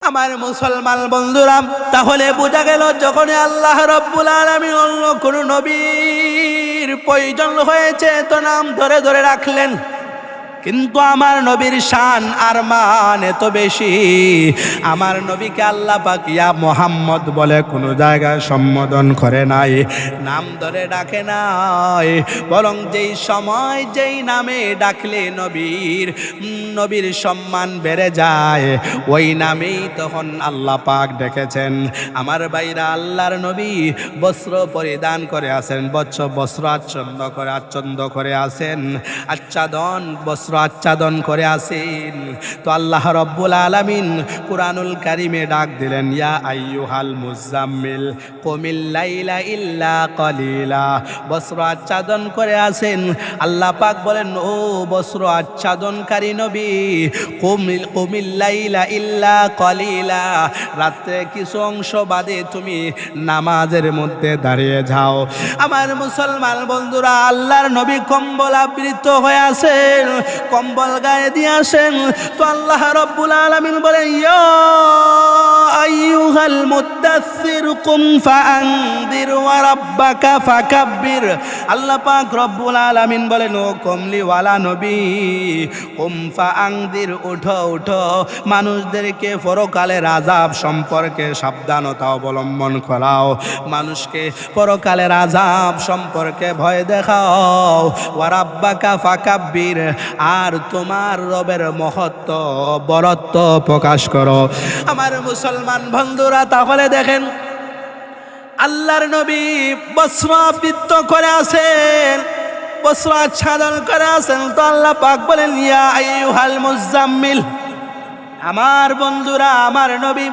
আমার মুসলমান বন্ধুরা, তাহলে বোঝা গেল যখন আল্লাহ রাব্বুল আলামিন অন্য কোন নবীর প্রয়োজন হয়েছে তো নাম ধরে ধরে রাখলেন, কিন্তু আমার নবীর শান আর মান এত বেশি, আমার নবীকে আল্লাহ পাক ইয়া মুহাম্মদ বলে কোনো জায়গায় সম্বোধন করে নাই, নাম ধরে ডাকে নাই, বরং যেই সময় যেই নামে ডাকলে নবীর সম্মান বেড়ে যায়, ওই নামেই তখন আল্লাহ পাক ডেকেছেন। আমার ভাইরা, আল্লাহর নবী বস্ত্র পরিধান করে আছেন, বস্ত্র আচ্ছন্ন করে আছেন, আচ্ছাদন করে আছেন। তো আল্লাহ রাব্বুল আলামিন কুরআনুল কারীমে ডাক দিলেন, ইয়া আইয়ুহাল মুজাম্মিল কুমিল লাইলা ইল্লা কলিলা। বস্ত্র আচ্ছাদন করে আছেন, আল্লাহ পাক বলেন, ও বস্ত্র আচ্ছাদনকারী নবী, কুমিল লাইলা ইল্লা কলিলা, রাত্রে কিছু অংশ বাদে তুমি নামাজের মধ্যে দাঁড়িয়ে যাও। আমার মুসলমান বন্ধুরা, আল্লাহর নবী কম্বল আবৃত হয়ে আছেন, কম্বল গায়ে দিয়ে আসেন। তো আল্লাহ রাব্বুল আলামিন বলেন, ইয়া আইয়ুহাল মুদাথথির কুম ফাআনদির ওয়া রাব্বাকা ফাকাব্বির। আল্লাহ পাক রব্বুল আলামিন বলেন, ও কমলিওয়ালা নবী, কুম ফাআনদির, উঠো, মানুষদেরকে পরকালের আযাব সম্পর্কে সাবধানতা অবলম্বন করাও, মানুষকে পরকালের আযাব সম্পর্কে ভয় দেখাও। ওয়া রাব্বাকা ফাকাব্বির, আর তোমার রবের মহত্ব বরত্ব প্রকাশ করো। আমার মুসলমান বন্ধুরা, তাহলে দেখেন আল্লাহর নবী বস্ত্র আবৃত করে আছেন, বস্ত্র আচ্ছাদন করে আছেন। তো আল্লাহ পাক বলেন, ইয়া আইয়ুহাল মুজাম্মিল, আমার বন্ধুরা, আমার নবী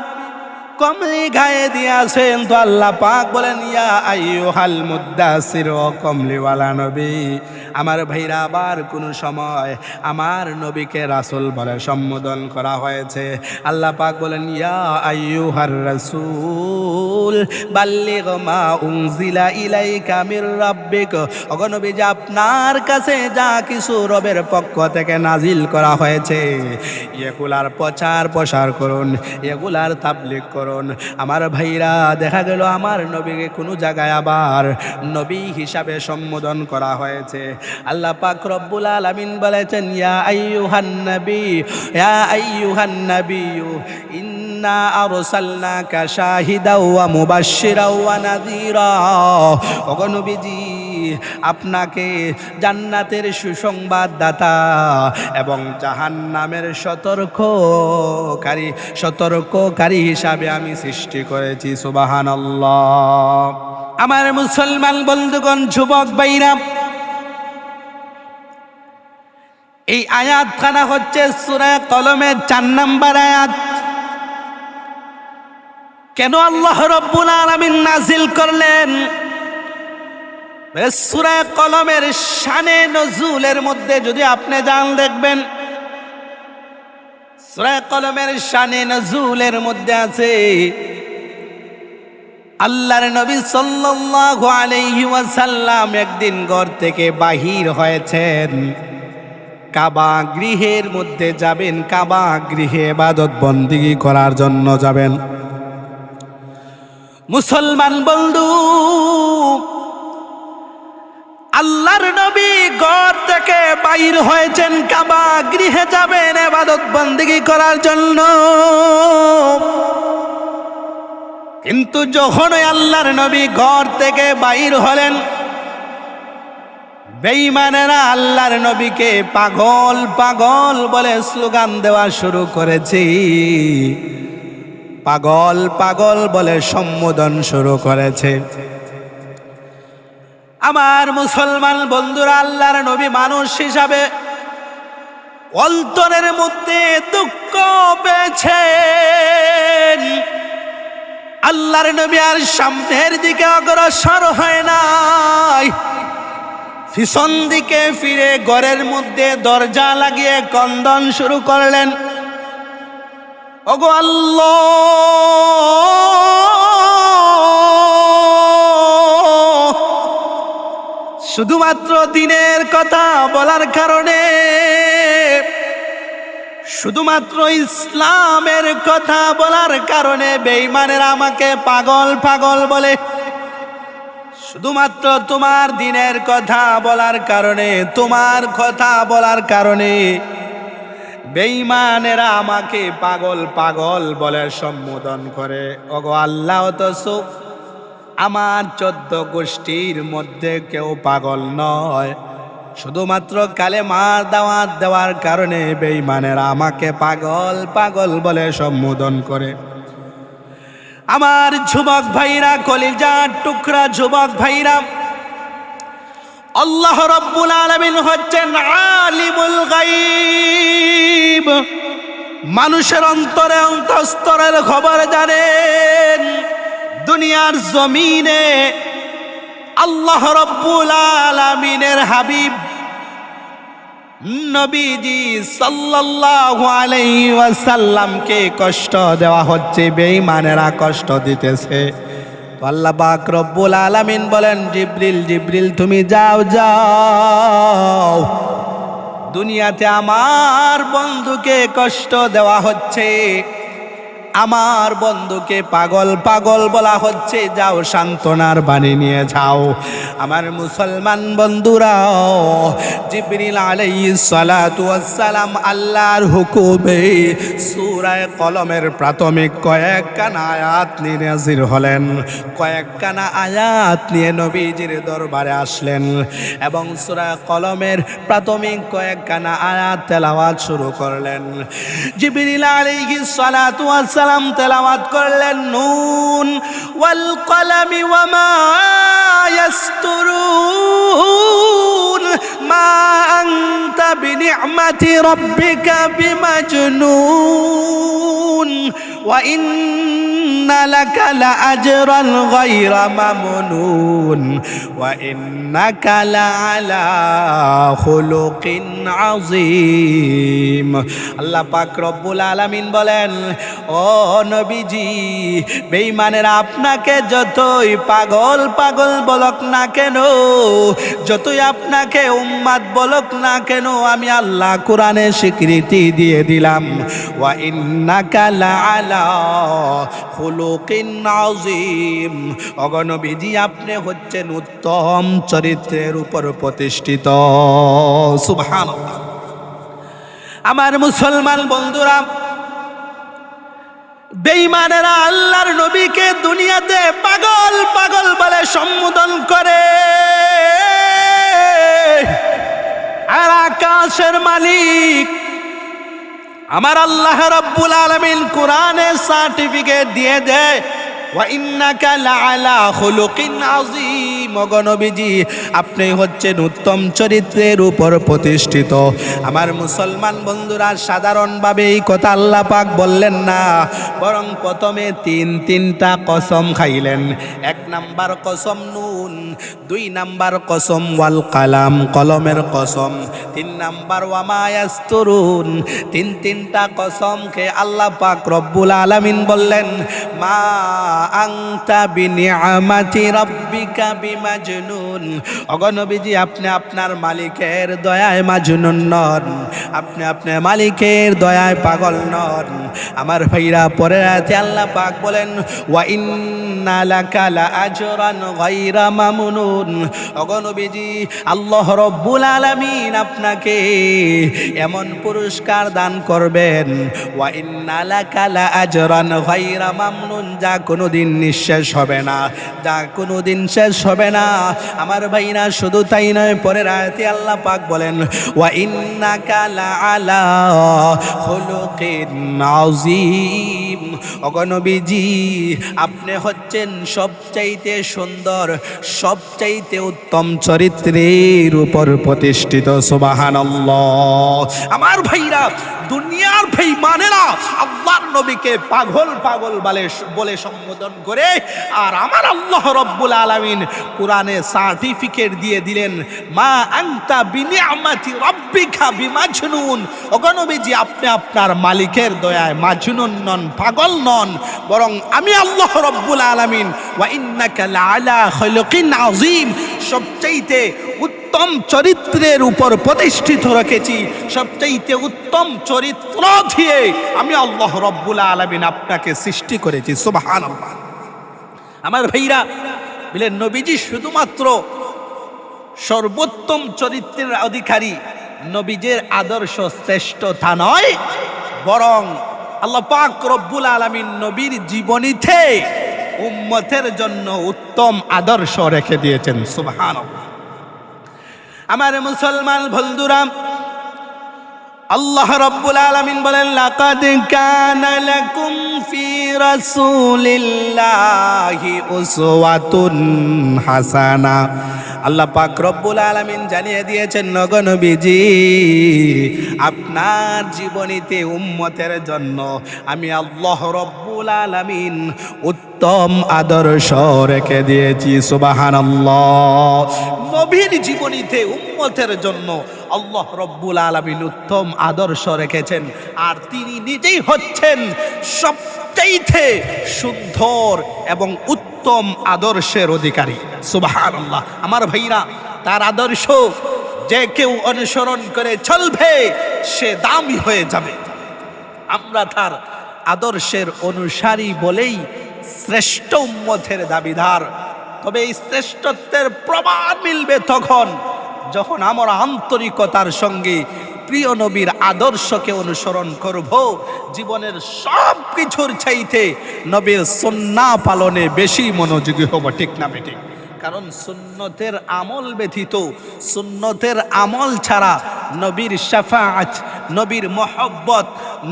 কমলি গায়ে দিয়ে আছেন। তো আল্লাহ পাক বলেন, ইয়া আইয়ুহাল মুদাসসির, ও কমলিওয়ালা নবী। আমার ভাইরা, আবার কোন সময় আমার নবীকে রাসূল বলে সম্বোধন করা হয়েছে। আল্লাহ পাক বলেন, ইয়া আইয়ুহার রাসূল বাল্লিগ মা উনজিলা ইলাইকা মির রাব্বিক। ওগো নবী, যে আপনার কাছে যা কিছু রবের পক্ষ থেকে নাজিল করা হয়েছে, এগুলার প্রচার করুন, এগুলার তাবলীগ করুন। আমার ভাইরা, দেখা গেল আমার নবীকে কোনো জায়গায় আবার নবী হিসাবে সম্বোধন করা হয়েছে। আল্লাহ পাক রব্বুল আলামিন বলেছেন, ইয়া আইয়ুহান নবী ইন্না আরসালনাকা শাহিদাও ওয়া মুবাশশিরাও ওয়া নাযীরা। ওগো নবীজি, আপনাকে জান্নাতের সুসংবাদদাতা এবং জাহান্নামের সতর্ককারী হিসাবে আমি সৃষ্টি করেছি। সুবহানাল্লাহ। আমার মুসলমান বন্ধুগণ, যুবক ভাইরা, এই আয়াতখানা হচ্ছে সূরা কলমের 4 নম্বর আয়াত। কেন আল্লাহ রাব্বুল আলামিন নাজিল করলেন? সূরা কলমের শানে নজুলের মধ্যে যদি আপনি যান, দেখবেন সূরা কলমের শানে নজুলের মধ্যে আছে, আল্লাহর নবী সাল্লাল্লাহু আলাইহি ওয়াসাল্লাম একদিন ঘর থেকে বাহির হয়েছেন, কাবা গৃহের মধ্যে যাবেন, কাবা গৃহে ইবাদত বন্দেগী করার জন্য যাবেন। মুসলমান বন্ধু, আল্লাহর নবী ঘর থেকে বাইর হয়েছেন, কাবা গৃহে যাবেন ইবাদত বন্দেগী করার জন্য। কিন্তু যখন আল্লাহর নবী ঘর থেকে বাইর হলেন, বেঈমানেরা আল্লাহর নবীকে পাগল পাগল বলে স্লোগান দেওয়া শুরু করেছে, পাগল পাগল বলে সম্বোধন শুরু করেছে। আমার মুসলমান বন্ধুরা, আল্লাহর নবী মানুষ হিসাবে অন্তরের মধ্যে দুঃখ পেয়েছেন। আল্লাহর নবী আর সামনের দিকে অগ্রসর হয় নাই, পিছন দিকে ফিরে ঘরের মধ্যে দরজা লাগিয়ে ক্রন্দন শুরু করলেন, ওগো আল্লাহ, শুধুমাত্র দিনের কথা বলার কারণে শুধুমাত্র ইসলামের কথা বলার কারণে বেঈমানেরা আমাকে পাগল পাগল বলে। শুধুমাত্র তোমার দিনের কথা বলার কারণে, তোমার কথা বলার কারণে বেঈমানেরা আমাকে পাগল পাগল বলে সম্বোধন করে। ওগো আল্লাহ, অথচ আমার 14 গোষ্ঠীর মধ্যে কেউ পাগল নয়। শুধুমাত্র কালেমার দাওয়াত দেওয়ার কারণে বেঈমানেরা আমাকে পাগল পাগল বলে সম্বোধন করে। আমার যুবক ভাইরা, কলিজার টুকরা যুবক ভাইরা, আল্লাহ রাব্বুল আলামিন হচ্ছেন আলিমুল গায়ব। মানুষের অন্তরে অন্তঃস্তরের খবর জানেন। দুনিয়ার জমিনে আল্লাহ রাব্বুল আলামিনের হাবিব নবীজি সাল্লাল্লাহু আলাইহি ওয়াসাল্লামকে কষ্ট দেওয়া হচ্ছে, বেঈমানেরা কষ্ট দিতেছে। তো আল্লাহ পাক রব্বুল আলামিন বলেন, জিবরিল জিবরিল তুমি যাও যাও, দুনিয়াতে আমার বন্ধুকে কষ্ট দেওয়া হচ্ছে, আমার বন্ধুকে পাগল পাগল বলা হচ্ছে, যাও সান্ত্বনার বাণী নিয়ে যাও। আমার মুসলমান বন্ধুরাও, জিবরিল আলাইহিস সালাতু ওয়াস সালাম আল্লাহর হুকুমে সূরা কলমের প্রাথমিক কয়েকখানা আয়াত নিয়ে হাজির হলেন। কয়েকখানা আয়াত নিয়ে নবীজির দরবারে আসলেন এবং সূরা কলমের প্রাথমিক কয়েকখানা আয়াত তেলাওয়াত শুরু করলেন। জিবরিল আলাইহিস সালাতু ওয়াস সালাম তেলাওয়াত করলেন, নুন ওয়াল কলামি ওয়া মা ইয়াসতুরুন মা আনতা বিনি'মাতি রাব্বিকা বিমাজনুন ওয়া ইন্না লাকা লাআজরান গায়রা মামনুন ওয়া ইন্নাকা লাআলা খুলুকিন আযীম। আল্লাহ পাক রব্বুল আলামিন বলেন, ও নবীজি, বেঈমানেরা আপনাকে যতই পাগল পাগল বলক না কেন, যতই আপনাকে উম্মাদ বলক না কেন, আমি আল্লাহ কোরআনে স্বীকৃতি দিয়ে দিলাম, ওয়া ইন্নাকা লাআলা খুলুকিন আযীম। ওগো নবীজি, আপনি হচ্ছেন উত্তম চরিত্রের উপর প্রতিষ্ঠিত। সুবহানাল্লাহ। আমার মুসলমান বন্ধুরা, বেঈমানেরা আল্লাহর নবীকে দুনিয়াতে পাগল পাগল বলে সম্বোধন করে, আর আকাশের মালিক আমার আল্লাহ রাব্বুল আলামিন কোরআনে সার্টিফিকেট দিয়ে দেয়, ওয়া ইন্নাকা লাআলা খুলুকিন আযীম। ওগো নবীজি, আপনি হচ্ছেন উত্তম চরিত্রের উপর প্রতিষ্ঠিত। আমার মুসলমান বন্ধুরা, সাধারণভাবে এই কথা আল্লাহ পাক বললেন না, বরং প্রথমে তিনটা কসম খাইলেন। 1 নাম্বার কসম নুন, 2 নাম্বার কসম ওয়াল কালাম, কলমের কসম, 3 নাম্বার ওয়া মা ইয়াসতুরুন। তিনটা কসম খেয়ে আল্লাহ পাক রব্বুল আলামিন বললেন, মা আনতা বিনিআমাতি রাব্বিকা বিমাজনুন। ওগো নবীজি, আপনি আপনার মালিকের দয়ায় মাজনুন নন, আপনি আপনার মালিকের দয়ায় পাগল নন। আমার ভাইরা, পরে রাতে আল্লাহ পাক বলেন, ওয়া ইন্না লাকা লাআজরান গায়রা মামনুন। ওগো নবীজি, আল্লাহ রব্বুল আলামিন আপনাকে এমন পুরস্কার দান করবেন, ওয়া ইন্না লাকা লাআজরান গায়রা মামনুন, যা কোনোদিন নিঃশেষ হবে না, যা কোনোদিন শেষ হবে না। আমার ভাইরা, শুধু তাই নয়, পরের আয়াতে আল্লাহ পাক বলেন, ওয়া ইন্নাকা লাআলা খুলুকিন আযীম। ওগো নবীজি, আপনি হচ্ছেন সবচাইতে সুন্দর, সবচাইতে উত্তম চরিত্রের উপর প্রতিষ্ঠিত। সুবহানাল্লাহ। আমার ভাইরা, দুনিয়ার বেঈমানেরা আল্লাহর নবীকে পাগল পাগল বলে সম্বোধন করে, আর আমার আল্লাহ রব্বুল আলামিন কোরআনে সার্টিফিকেট দিয়ে দিলেন, মা আনতা বিনিআমাতি রাব্বিকা বিমাজনুন। ওগো নবীজি, আপনি আপনার মালিকের দয়ায় মাজনুন নন, পাগল নন, বরং আমি আল্লাহ রব্বুল আলামিন ওয়া ইন্নাকা লাআলা খুলুকিন আযীম, সবচাইতে উত্তম উত্তম চরিত্রের উপর প্রতিষ্ঠিত রেখেছি। সবচেয়ে উত্তম চরিত্র দিয়ে আমি আল্লাহ রব্বুল আলামিন আপনাকে সৃষ্টি করেছি। সুবহানাল্লাহ। আমার ভাইরা বলেন, নবীজি শুধুমাত্র সর্বোত্তম চরিত্রের অধিকারী, নবীজের আদর্শ শ্রেষ্ঠ তা নয়, বরং আল্লাহ পাক রব্বুল আলামিন নবীর জীবনীতে উম্মতের জন্য উত্তম আদর্শ রেখে দিয়েছেন। সুবহানাল্লাহ। আমার মুসলমান বন্ধুরা, আল্লাহ রাব্বুল আলামিন বলেন, লাকাদ কানা লাকুম ফি রাসূলিল্লাহি উসওয়াতুন হাসানা। আল্লাহ পাক রব্বুল আলামিন জানিয়ে দিয়েছেন, নগো নবীজি, আপনার জীবনীতে উম্মতের জন্য আমি আল্লাহ রব্বুল আলামিন উত্তম আদর্শ রেখে দিয়েছি। সুবহানাল্লাহ। নবীর জীবনীতে উম্মতের জন্য আল্লাহ রব্বুল আলামিন উত্তম আদর্শ রেখেছেন, আর তিনি নিজেই হচ্ছেন সবচাইতে সুন্দর এবং উত্তম আদর্শের অধিকারী। সুবহানাল্লাহ। আমার ভাইরা, তার আদর্শ যে কেউ অনুসরণ করে চলবে সে দামি হয়ে যাবে। আমরা তার আদর্শের অনুসারী বলেই শ্রেষ্ঠ উম্মতের দাবিদার। তবে এই শ্রেষ্ঠত্বের প্রমাণ মিলবে তখন যখন আমরা আন্তরিকতার সঙ্গে প্রিয় নবীর আদর্শকে অনুসরণ করব। জীবনের সব কিছুর চাইতে নবীর সুন্নাহ পালনে বেশি মনোযোগী হব। ঠিক না বেটি? কারণ সুন্নতের আমল ব্যতীত, সুন্নতের আমল ছাড়া নবীর শাফাআত, নবীর মহব্বত,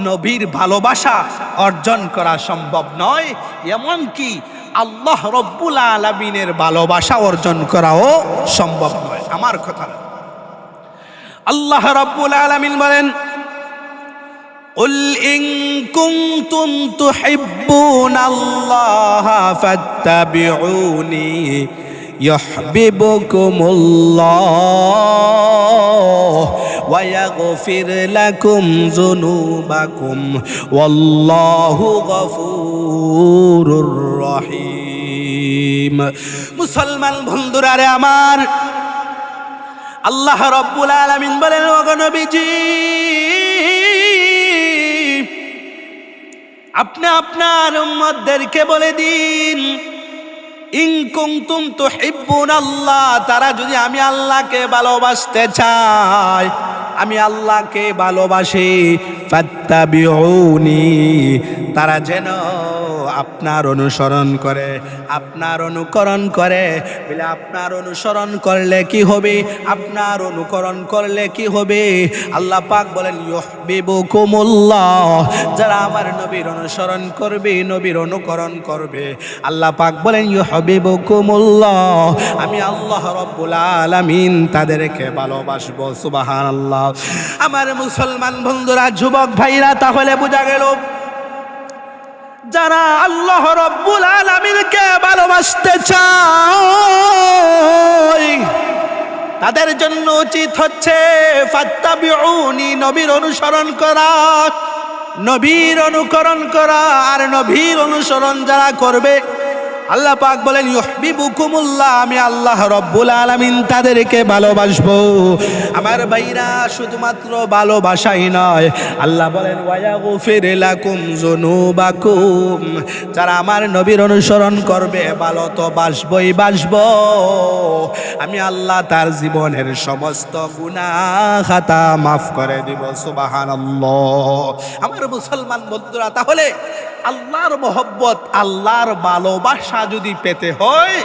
নবীর ভালোবাসা অর্জন করা সম্ভব নয়। এমনকি আল্লাহ রব্বুল আলামিনের ভালোবাসা অর্জন করাও সম্ভব নয়। আমার কথা, আল্লাহ রব্বুল আলামিন বলেন, কুল ইন কুনতুম তুহিব্বুনাল্লাহ ফাত্তাবিউনি ইউহিব্বুকুমুল্লাহ ওয়া ইয়াগফির লাকুম যুনুবাকুম ওয়াল্লাহু গফুরুর রহিম। মুসলমান বন্ধুরা রে আমার, আল্লাহ রব্বুল আলামিন বলেন, ওগো নবীজি, আপনি আপনার উম্মতদেরকে বলে দিন, ইন কুনতুম তুহিব্বুনাল্লাহ, তারা যদি আমি আল্লাহকে ভালোবাসতে চায়, আমি আল্লাহকে ভালোবাসি, ফাত্তাবিউনি, তারা যেন আপনার অনুসরণ করে, আপনার অনুকরণ করে। বলে আপনার অনুসরণ করলে কি হবে? আপনার অনুকরণ করলে কি হবে? আল্লাহ পাক বলেন, ইউহিব্বুকুমুল্লাহ, যারা আমার নবীর অনুসরণ করবে, নবীর অনুকরণ করবে, আল্লাহ পাক বলেন ইউহিব্বুকুমুল্লাহ, আমি আল্লাহ রব্বুল আলামিন তাদেরকে ভালোবাসবো। সুবহানাল্লাহ। আমার মুসলমান বন্ধুরা, যুবক ভাইরা, তাহলে বোঝা গেল যারা আল্লাহ রব্বুল আলামিনকে ভালোবাসতে চায় তাদের জন্য উচিত হচ্ছে ফাত্তাবিউনি, নবীর অনুসরণ করা, নবীর অনুকরণ করা। আর নবীর অনুসরণ যারা করবে, আল্লাহ পাক বলেন ইউহিব্বুকুমুল্লাহ, আমি আল্লাহ রব্বুল আলামিন তাদেরকে ভালোবাসবো। আমার ভাইরা, শুধুমাত্র ভালোবাসাই নয়, আল্লাহ বলেন ওয়া ইয়াগফির লাকুম যুনুবাকুম, যারা আমার নবীর অনুসরণ করবে, ভালো তো বাসবই বাসবো, আমি আল্লাহ তার জীবনের সমস্ত গুনাহ খাতা মাফ করে দিব। সুবহানাল্লাহ। আমার মুসলমান বন্ধুরা, তাহলে আল্লাহর মহব্বত, আল্লাহর ভালোবাসা যদি পেতে হয়,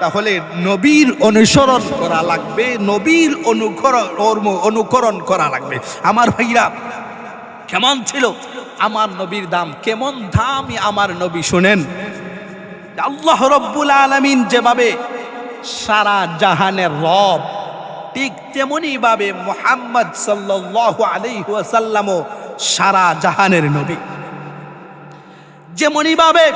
তাহলে নবীর অনুসরণ করা লাগবে, নবীর অনুকরণ করা লাগবে। আমার ভাইরা, কেমন ছিল আমার নবীর দাম? কেমন দামি আমার নবী! শুনেন, আল্লাহ রব্বুল আলামিন যেভাবে সারা জাহানের রব, ঠিক তেমনি ভাবে মুহাম্মদ সাল্লাল্লাহু আলাইহি ওয়াসাল্লামও সারা জাহানের নবী। যেমনি ভাবে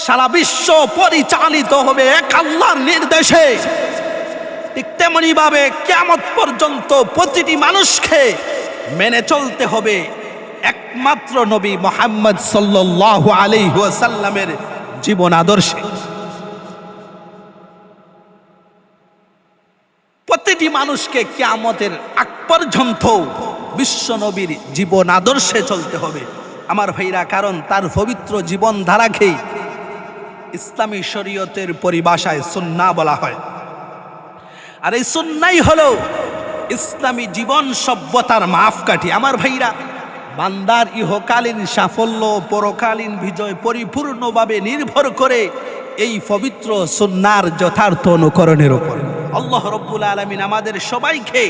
সারা বিশ্ব পরিচালিত হবে এক আল্লাহর নির্দেশে, ঠিক তেমনি ভাবে কিয়ামত পর্যন্ত প্রতিটি মানুষকে মেনে চলতে হবে একমাত্র নবী মুহাম্মদ সাল্লাল্লাহু আলাইহি ওয়াসাল্লামের জীবন আদর্শে। প্রতিটি মানুষকে কিয়ামতের আগ পর্যন্ত বিশ্ব নবীর জীবন আদর্শে চলতে হবে আমার ভাইরা, কারণ তার পবিত্র জীবন ধারাকেই ইসলামী শরীয়তের পরিভাষায় সুন্নাহ বলা হয়। আর এই সুন্নাই হলো ইসলামী জীবন সভ্যতার মাপকাঠি। আমার ভাইরা, বান্দার ইহকালীন সাফল্য পরকালীন বিজয় পরিপূর্ণভাবে নির্ভর করে এই পবিত্র সুন্নাহর যথার্থ অনুকরণের উপর। আল্লাহ রাব্বুল আলামিন আমাদের সবাইকে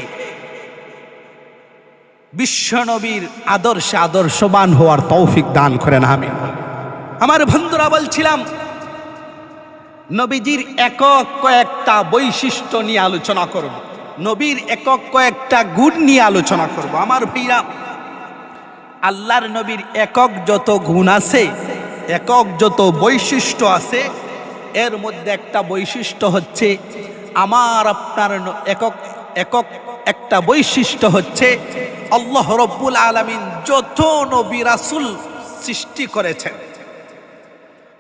বিশ্বনবীর আদর্শে আদর্শবান হওয়ার তৌফিক দান করেন, আমিন। আমার বন্ধুরা, বলছিলাম নবীজির একক কয়েকটা বৈশিষ্ট্য নিয়ে আলোচনা করব, নবীর একক কয়েকটা গুণ নিয়ে আলোচনা করব। আমার ভাইরা, আল্লাহর নবীর একক যত গুণ আছে, একক যত বৈশিষ্ট্য আছে, এর মধ্যে একটা বৈশিষ্ট্য হচ্ছে আমার আপনার একক একক একটা বৈশিষ্ট্য হচ্ছে আল্লাহ রাব্বুল আলামিন যত নবী রাসূল সৃষ্টি করেছেন,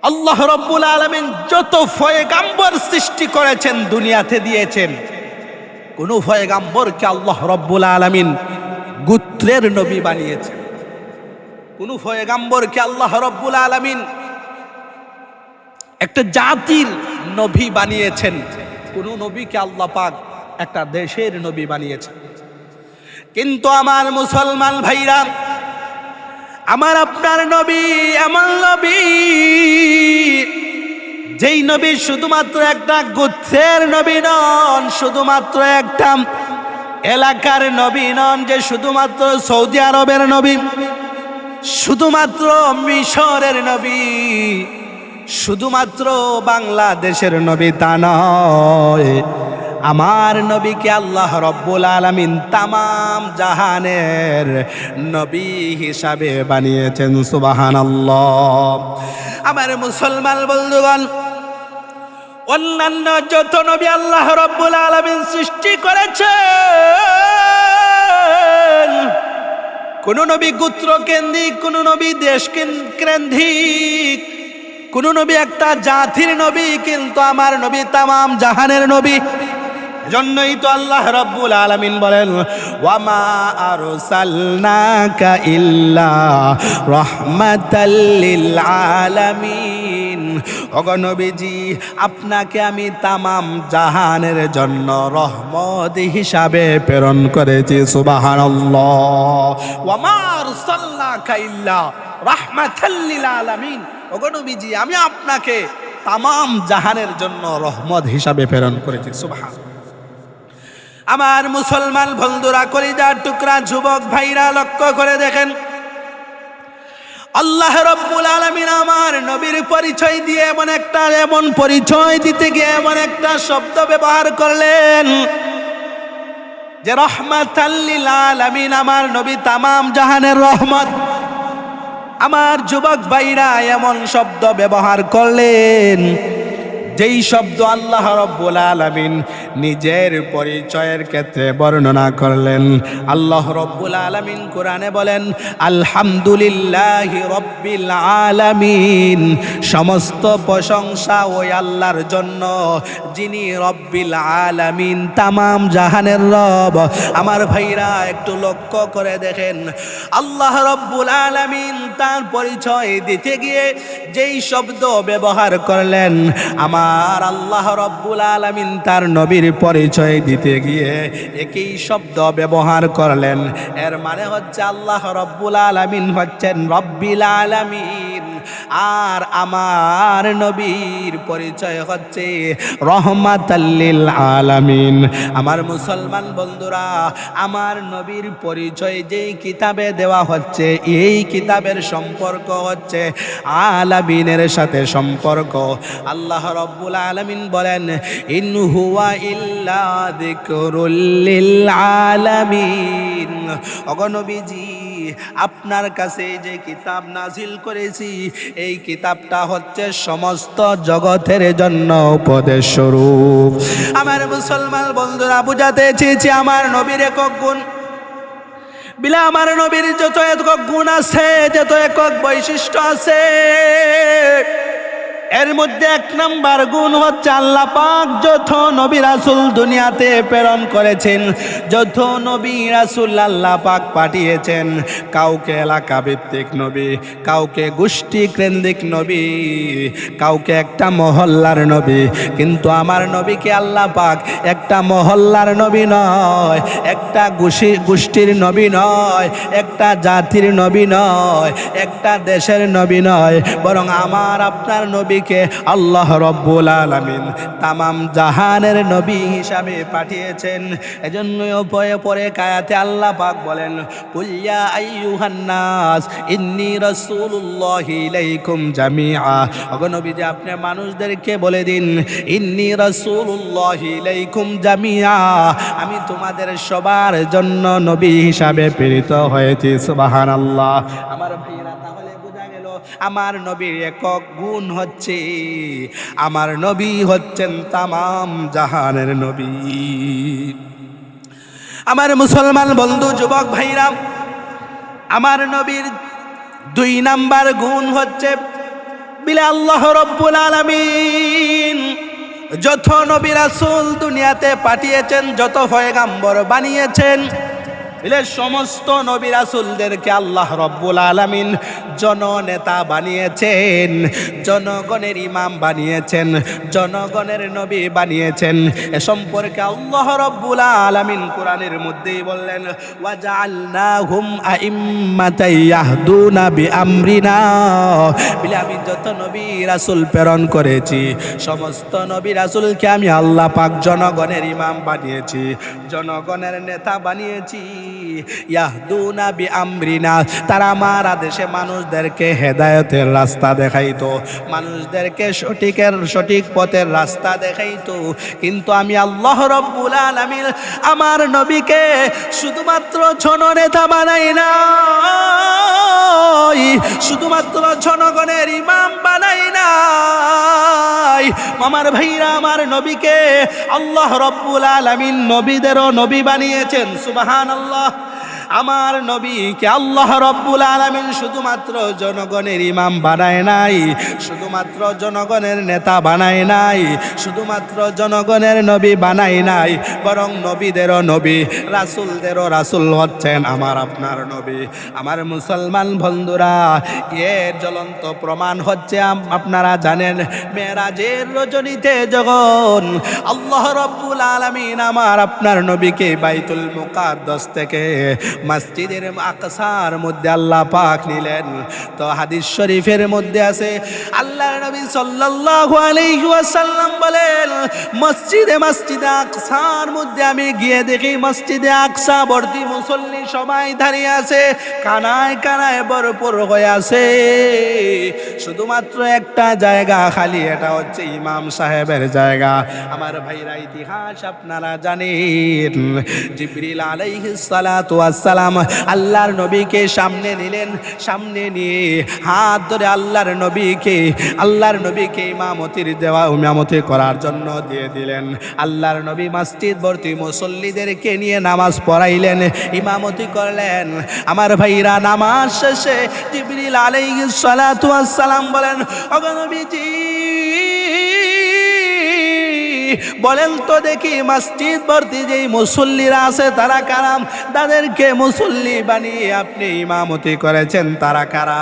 আল্লাহ রাব্বুল আলামিন যত পয়গাম্বর সৃষ্টি করেছেন, দুনিয়াতে দিয়েছেন, কোন পয়গাম্বরকে আল্লাহ রাব্বুল আলামিন গোত্রের নবী বানিয়েছেন, কোন পয়গাম্বরকে আল্লাহ রাব্বুল আলামিন একটা জাতির নবী বানিয়েছেন, কোন নবীকে আল্লাহ পাক একটা দেশের নবী বানিয়েছেন। কিন্তু আমার মুসলমান ভাইরা, আমার আপনার নবী এমন নবী, যেই নবী শুধুমাত্র একটা গোত্রের নবী নন, শুধুমাত্র একটা এলাকার নবী নন, যে শুধুমাত্র সৌদি আরবের নবী, শুধুমাত্র মিশরের নবী, শুধুমাত্র বাংলাদেশের নবী তা নয়। আমার নবীকে আল্লাহ রাব্বুল আলামিন তামাম জাহানের নবী হিসাবে বানিয়েছেন, সুবহানাল্লাহ। আমার মুসলমান বন্ধুগণ, অন্যান্য যত নবী আল্লাহ রাব্বুল আলামিন সৃষ্টি করেছেন, কোন নবী গোত্র কেন্দ্রিক, কোন নবী দেশ কেন্দ্রিক, কোন নবী একটা জাতির নবী, কিন্তু আমার নবী তামাম জাহানের নবী। জন্যই তো আল্লাহ রাব্বুল আলামিন বলেন, ওয়ামা আরসালনাকা ইল্লা রাহমাতাল লিল আলামিন। ওগো নবীজি, আপনাকে আমি তামাম জাহানের জন্য রহমত হিসাবে প্রেরণ করেছি, সুবহানাল্লাহ। ওয়ামা আরসালনাকা ইল্লা রাহমাতাল লিল আলামিন। ওগো নবীজি, আমি আপনাকে তামাম জাহানের জন্য রহমত হিসাবে প্রেরণ করেছি, সুবহানাল্লাহ। আমার মুসলমান বন্ধুরা, কলিজার টুকরা যুবক ভাইরা, লক্ষ্য করে দেখেন, আল্লাহ রাব্বুল আলামিন আমার নবীর পরিচয় দিয়ে এমন পরিচয় দিতে গিয়ে এমন একটা শব্দ ব্যবহার করলেন যে রাহমাতাল লিল আলামিন, আমার নবী তামাম জাহানের রহমত। আমার যুবক ভাইরা এমন শব্দ ব্যবহার করলেন, যেই শব্দ আল্লাহ রাব্বুল আলামিন নিজের পরিচয়ের ক্ষেত্রে বর্ণনা করলেন। আল্লাহ রাব্বুল আলামিন কোরআনে বলেন, আলহামদুলিল্লাহি রাব্বিল আলামিন। সমস্ত প্রশংসা ওই আল্লাহর জন্য, যিনি রব্বিল আলামিন, তামাম জাহানের রব। আমার ভাইরা, একটু লক্ষ্য করে দেখেন, আল্লাহ রাব্বুল আলামিন তার পরিচয় দিতে গিয়ে যেই শব্দ ব্যবহার করলেন, আমার আল্লাহ রাব্বুল আলামিন তার নবীর পরিচয় দিতে গিয়ে একই শব্দ ব্যবহার করলেন। এর মানে হচ্ছে আল্লাহ রাব্বুল আলামিন হচ্ছেন রব্বিল আলামিন, আর আমার নবীর পরিচয় হচ্ছে রহমাতাল লিল আলামিন। আমার মুসলমান বন্ধুরা, আমার নবীর পরিচয় যেই কিতাবে দেওয়া হচ্ছে, এই কিতাবের সম্পর্ক হচ্ছে আলামিনের সাথে সম্পর্ক। আল্লাহ রাব্বুল আলামিন বলেন, ইন হুয়া ইল্লা যিকরুল লিল আলামিন। ওগো নবীজি, আপনার কাছে যে কিতাব নাজিল করেছি, এই কিতাবটা হচ্ছে সমস্ত জগতের জন্য উপদেশ স্বরূপ। আমার মুসলমান বন্ধুরা, বুঝাতে চেয়েছি আমার নবীর একক গুণ। বিলা আমার নবীর যত একক গুণ আছে, যত একক বৈশিষ্ট্য আছে, এর মধ্যে এক নাম্বার গুণ হচ্ছে আল্লাহ পাক যত নবী রাসূল দুনিয়াতে প্রেরণ করেছেন, যত নবী রাসূল আল্লাহ পাক পাঠিয়েছেন, কাউকে এলাকা ভিত্তিক নবী, কাউকে গোষ্ঠী কেন্দ্রিক নবী, কাউকে একটা মহল্লার নবী, কিন্তু আমার নবীকে আল্লাহ পাক একটা মহল্লার নবী নয়, একটা গোষ্ঠীর নবী নয়, একটা জাতির নবী নয়, একটা দেশের নবী নয়, বরং আমার আপনার নবীকে আল্লাহ রব্বুল আলামিন তামাম জাহানের নবী হিসাবে পাঠিয়েছেন। এজন্যই পরে পরে কায়াতে আল্লাহ পাক বলেন, কুল ইয়া আইয়ুহান নাস ইন্নী রাসূলুল্লাহি ইলাইকুম জামিআ। ওগো নবীজি আপনি মানুষদেরকে বলে দিন, ইন্নী রাসূলুল্লাহি ইলাইকুম জামিআ, আমি তোমাদের সবার জন্য নবী হিসাবে প্রেরিত হয়েছি। সুবহানাল্লাহ। আমার ভাইরা, তাহলে বোঝা গেল আমার নবীর একক গুণ হচ্ছে আমার নবী হচ্ছেন তামাম জাহানের নবী। আমার মুসলমান বন্ধু যুবক ভাইরা, আমার নবীর 2 নাম্বার গুণ হচ্ছে বিলে আল্লাহ রব্বুল আলামিন যত নবী রাসূল দুনিয়াতে পাঠিয়েছেন, যত পয়গাম্বর বানিয়েছেন, বিলে সমস্ত নবী রাসূলদেরকে আল্লাহ রব্বুল আলামিন জননেতা বানিয়েছেন, জনগণের ইমাম বানিয়েছেন, জনগণের নবী বানিয়েছেন। এ সম্পর্কে আল্লাহ রব্বুল আলামিন কোরআনের মধ্যেই বললেন, ওয়াজআলনাহুম আইম্মাতান ইয়াহদুনা বিআমরিনা, বলে আমি যত নবী রাসূল প্রেরণ করেছি, সমস্ত নবী রাসূলকে আমি আল্লাহ পাক জনগণের ইমাম বানিয়েছি, জনগণের নেতা বানিয়েছি। ইয়াহদুনা বিআমরিনা, তারা আমার আদেশে মানুষদেরকে হেদায়েতের রাস্তা দেখাইতো, মানুষদেরকে সঠিক পথের রাস্তা দেখাইতো। কিন্তু আমি আল্লাহ রব্বুল আলামিন আমার নবীকে শুধুমাত্র জননেতা বানাই না, শুধুমাত্র জনগণের ইমাম বানাই নাই। আমার ভাইরা, আমার নবীকে আল্লাহ রব্বুল আলামিন নবীদেরও নবী বানিয়েছেন। সুবহানাল্লাহ। আমার নবীকে আল্লাহ রব্বুল আলামিন শুধুমাত্র জনগণের ইমাম বানায় নাই, শুধুমাত্র জনগণের নেতা বানায় নাই, শুধুমাত্র জনগণের নবী বানায় নাই, বরং নবীদেরও নবী, রাসূলদেরও রাসূল হচ্ছেন আমার আপনার নবী। আমার মুসলমান বন্ধুরা, এর জ্বলন্ত প্রমাণ হচ্ছে আপনারা জানেন, মেরাজের রজনীতে যখন আল্লাহ রব্বুল আলামিন আমার আপনার নবীকে বাইতুল মুকাদ্দাস থেকে মসজিদের আকসার মধ্যে আল্লাহ পাক নিলেন। তো হাদিস শরীফের মধ্যে আছে, আল্লাহর নবী সাল্লাল্লাহু আলাইহি ওয়াসাল্লাম বলেন, মসজিদে আকসার মধ্যে আমি গিয়ে দেখি মসজিদে আকসা ভর্তি মুসল্লি সবাই দাঁড়িয়ে আছে, কানায় কানায় ভরপুর হয়ে আছে, শুধুমাত্র একটা জায়গা খালি, এটা হচ্ছে ইমাম সাহেবের জায়গা। আমার ভাইরা, ইতিহাস আপনারা জানেন, জিবরিল আলাইহিস সালাতু ওয়াস সালাম আল্লাহর নবীকে সামনে নিলেন, সামনে নিয়ে হাত ধরে আল্লাহর নবীকে ইমামতি করার জন্য দিয়ে দিলেন। আল্লাহর নবী মসজিদ ভর্তি মুসল্লিদেরকে নিয়ে নামাজ পড়াইলেন, ইমামতি করলেন। আমার ভাইরা, নামাজ শেষে জিবরিল আলাইহিস সালাতু ওয়াস সালাম বলেন, ওগো নবীজি, বলেন তো দেখি মসজিদ ভর্তি যেই মুসল্লিরা আছে তারা কারা? তাদেরকে মুসল্লি বানিয়ে আপনি ইমামতি করেছেন, তারা কারা?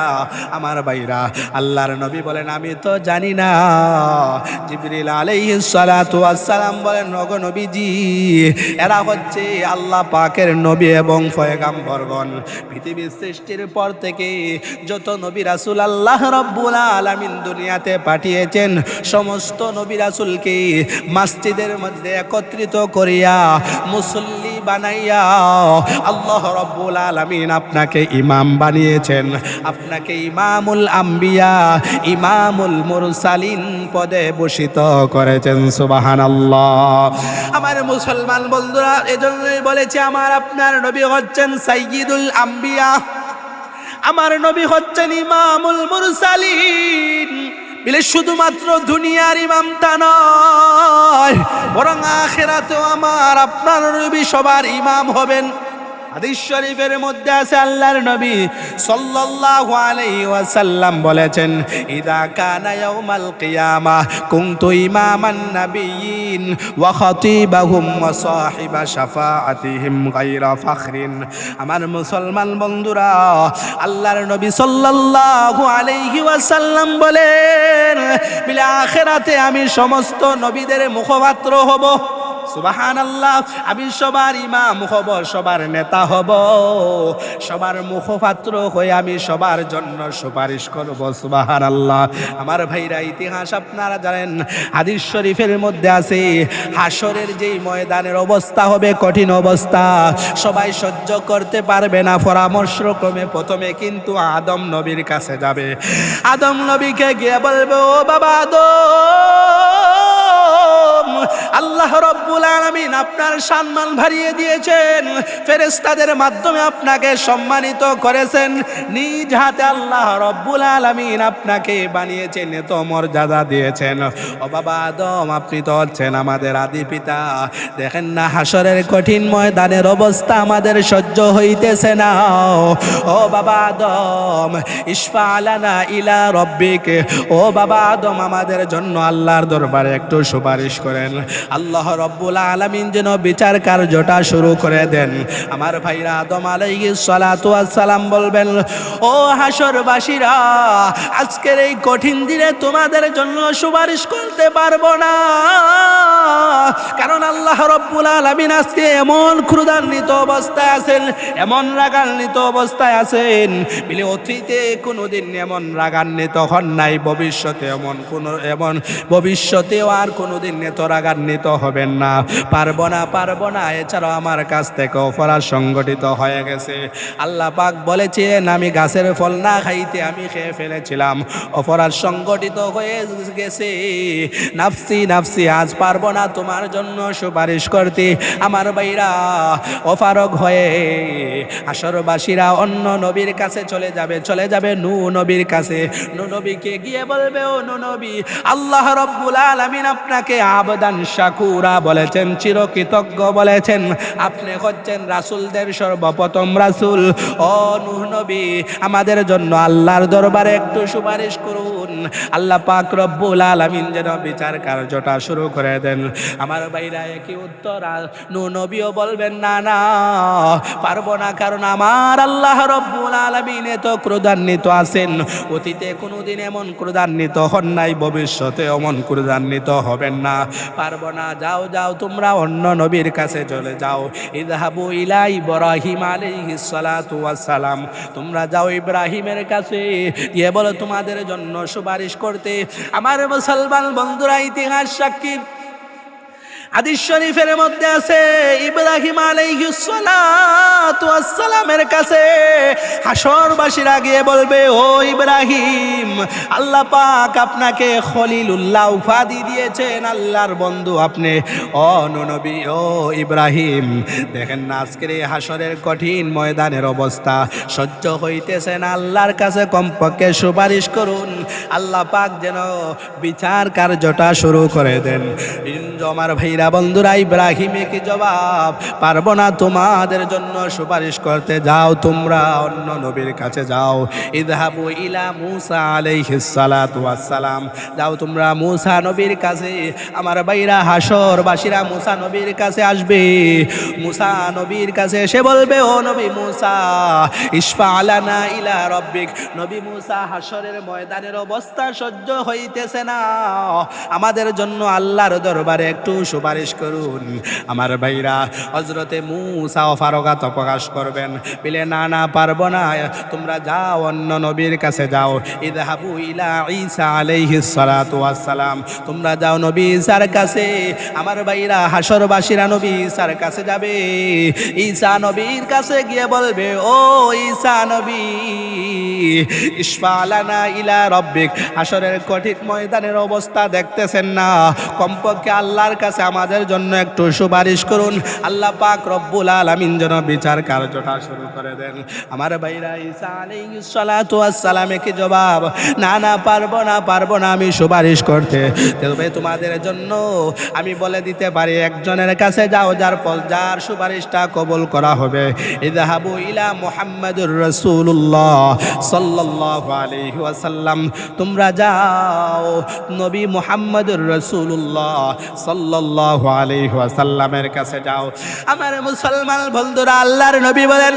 আমার ভাইরা, আল্লাহর নবী বলেন, আমি তো জানি না। জিবরিল আলাইহিস সালাতু ওয়াস সালাম বলেন, ওগো নবীজি, এরা হচ্ছে আল্লাহ পাকের নবী এবং পয়গাম্বরগণ। পৃথিবীর সৃষ্টির পর থেকে যত নবী রাসূল আল্লাহ রব্বুল আলামিন দুনিয়াতে পাঠিয়েছেন, সমস্ত নবী রাসূলকে মসজিদের মধ্যে একত্রিত করিয়া মুসল্লি বানাইয়া আল্লাহ রব্বুল আলামিন আপনাকে ইমাম বানিয়েছেন, আপনাকে ইমামুল আম্বিয়া, ইমামুল মুরসালিন পদে ভূষিত করেছেন। সুবহানাল্লাহ। আমার মুসলমান বন্ধুরা, এজন্যই বলেছি আমার আপনার নবী হচ্ছেন সাইয়্যিদুল আম্বিয়া, আমার নবী হচ্ছেন ইমামুল মুরসালিন। বলে শুধুমাত্র দুনিয়ার ইমাম তা নয়, বরং আখিরাতেও আমার আপনার নবী সবার ইমাম হবেন। হাদিস শরীফের মধ্যে আছে আল্লাহর নবী সাল্লাল্লাহু আলাইহি ওয়াসাল্লাম বলেছেন, ইদা কানা ইয়াউমাল কিয়ামাহ কুনতু ইমামান নাবিয়িন ওয়া খাতিবাহুম ওয়া সাহিবা শাফাআতিহিম গায়রা ফাখরিন। আমার মুসলমান বন্ধুরা, আল্লাহর নবী সাল্লাল্লাহু আলাইহি ওয়াসাল্লাম বলেন, বিল আখিরাতে আমি সমস্ত নবীদের মুখপাত্র হব। সুবহানাল্লাহ। আমি সবার ইমাম হব, সবার নেতা হব, সবার মুখপাত্র হয়ে আমি সবার জন্য সুপারিশ করব। সুবহানাল্লাহ। আমার ভাইরা, ইতিহাস আপনারা জানেন, হাদিস শরীফের মধ্যে আছে হাসরের যেই ময়দানের অবস্থা হবে, কঠিন অবস্থা, সবাই সহ্য করতে পারবে না। পরামর্শক্রমে প্রথমে কিন্তু আদম নবীর কাছে যাবে। আদম নবীকে গিয়ে বলবে, ও বাবা আদম, আল্লাহ রব্বুল আলামিন আপনার সম্মান বাড়িয়ে দিয়েছেন, ফেরেশতাদের মাধ্যমে আপনাকে সম্মানিত করেছেন, নিজ হাতে আল্লাহ রব্বুল আলামিন আপনাকে বানিয়েছেন, এত মর্যাদা দিয়েছেন। ও বাবা আদম, আপনি তো হচ্ছেন আমাদের আদি পিতা, দেখেন না হাসরের কঠিন ময়দানের অবস্থা আমাদের সহ্য হইতেছে না। ও বাবা আদম, ইশফা আলানা ইলা রব্বিক, ও বাবা আদম আমাদের জন্য আল্লাহর দরবারে একটু সুপারিশ করেন, আল্লাহ রব্বুল আলামিন যেন বিচার কার্যটা শুরু করে দেন। আমার ভাইরা, আদম আলাইহিস সালাতু ওয়াস সালাম বলবেন, ও হাসরবাসীরা, আজকের এই কঠিন দিনে তোমাদের জন্য সুপারিশ করতে পারবো না, কারণ আল্লাহ রব্বুল আলামিন আজকে এমন ক্রোধান্বিত অবস্থায় আছেন, এমন রাগান্বিত অবস্থায় আছেন, বলে অতীতে কোনোদিন এমন রাগান্বিত হন নাই, ভবিষ্যতেও আর কোনোদিন এত রাগান্বিত হবেন না। পারবো না, এছাড়াও আমার কাছ থেকে অপরাধ সংগঠিত হয়ে গেছে। আল্লাহ পাক বলেছেন, আমি গাছের ফল না খাইতে আমি খেয়ে ফেলেছিলাম, অপরাধ সংগঠিত হয়ে গেছে, নাফসি নাফসি, আজ পারবো না তোমার জন্য সুপারিশ করতে। আমার ভাইরা, অপারগ হয়ে হাসরবাসীরা অন্য নবীর কাছে চলে যাবে নূহ নবীর কাছে। নূহ নবীকে গিয়ে বলবে, ও নূহ নবী, আল্লাহ রব্বুল আলামিন আপনাকে আবদান শাকুরা বলেছেন, চিরকৃতজ্ঞ বলেছেন, আপনি হচ্ছেন রাসূলদের সর্বপ্রথম রাসূল। ও নূহ নবী, আমাদের জন্য আল্লাহর দরবারে একটু সুপারিশ করুন, আল্লাহ পাক রব্বুল আলামিন যেন বিচার কার্যটা শুরু করে দেন। আমার ভাইরা, একই উত্তর নূহ নবীও বলবেন, না পারবো না, কারণ আমার আল্লাহ রব্বুল আলামিন এত ক্রোধান্বিত আছেন, অতীতে কোনোদিন এমন ক্রোধান্বিত হন নাই, ভবিষ্যতে এমন ক্রোধান্বিত হবেন না, পারবো না। যাও তোমরা অন্য নবীর কাছে চলে যাও। ইযহাবু ইলা ইব্রাহিম আলাইহিস সালাতু ওয়াস সালাম, তোমরা যাও ইব্রাহিমের কাছে, গিয়ে বলো তোমাদের জন্য সুপারিশ করতে। আমার মুসলমান বন্ধুরা, ইতিহাস সাক্ষী, হাদিস শরীফের মধ্যে আছে, ইব্রাহিম আলাইহিস সালাতু ওয়াস সালামের কাছে হাসরবাসীরা গিয়ে বলবে, ও ইব্রাহিম, আল্লাহ পাক আপনাকে খলিলুল্লাহ উপাধি দিয়েছেন, আল্লাহর বন্ধু আপনি। ও নবী, ও ইব্রাহিম, দেখেন না আজকের এই হাসরের কঠিন ময়দানের অবস্থা, সহ্য হইতেছে না, আল্লাহর কাছে কমপক্ষে সুপারিশ করুন, আল্লাহ পাক যেন বিচার কার্যটা শুরু করে দেন। আমার ভাইরা বন্ধুরা, ইব্রাহিমে কি জবাব, পারবো না তোমাদের জন্য সুপারিশ করতে, যাও তোমরা অন্য নবীর কাছে যাও। ইযহাবু ইলা মূসা আলাইহিস সালাতু ওয়াস সালাম, যাও তোমরা মূসা নবীর কাছে। আমার ভাইরা, হাসরবাসীরা মূসা নবীর কাছে আসবে। মূসা নবীর কাছে এসে বলবে, ও নবী মূসা, ইশফা আলানা ইলা রব্বিক, নবী মূসা, হাসরের ময়দানের অবস্থা সহ্য হইতেছে না, আমাদের জন্য আল্লাহর দরবারে একটু সুপারিশ করুন। আমার ভাইরা, হযরতে মূসা অপারগতা প্রকাশ করবেন, বলে না পারবো না, তোমরা যাও অন্য নবীর কাছে যাও। ইযহাবু ইলা ঈসা আলাইহিস সালাতু ওয়াস সালাম, তোমরা যাও নবী ঈসার কাছে। আমার ভাইরা, হাসরবাসীরা নবী ঈসার কাছে যাবে। ঈসা নবীর কাছে গিয়ে বলবে, ও ঈসা নবী, ইশফা লানা ইলা রব্বিক, হাসরের কঠিন ময়দানের অবস্থা দেখতেছেন না, কমপক্ষে আল্লাহ আল্লাহর কাছে আমাদের জন্য একটু সুপারিশ করুন, আল্লাহ পাক রব্বুল আলামিন যেন বিচার কার্যটা শুরু করে দেন। আমার ভাইরা, ঈসা আলাইহিস সালাতু ওয়াস সালামে কি জবাব, না না পারবো না আমি সুপারিশ করতে। তবে তোমাদের জন্য আমি বলে দিতে পারি, একজনের কাছে যাও যার সুপারিশটা কবুল করা হবে। ইযহাবু ইলা মুহাম্মাদুর রাসূলুল্লাহ সাল্লাল্লাহু আলাইহি ওয়াসাল্লাম, তোমরা যাও নবী মুহাম্মাদুর রাসূলুল্লাহ সাল্লাল্লাহু আলাইহি ওয়াসাল্লামের কাছে যাও। আমার মুসলমান বন্ধুরা, আল্লাহর নবী বলেন,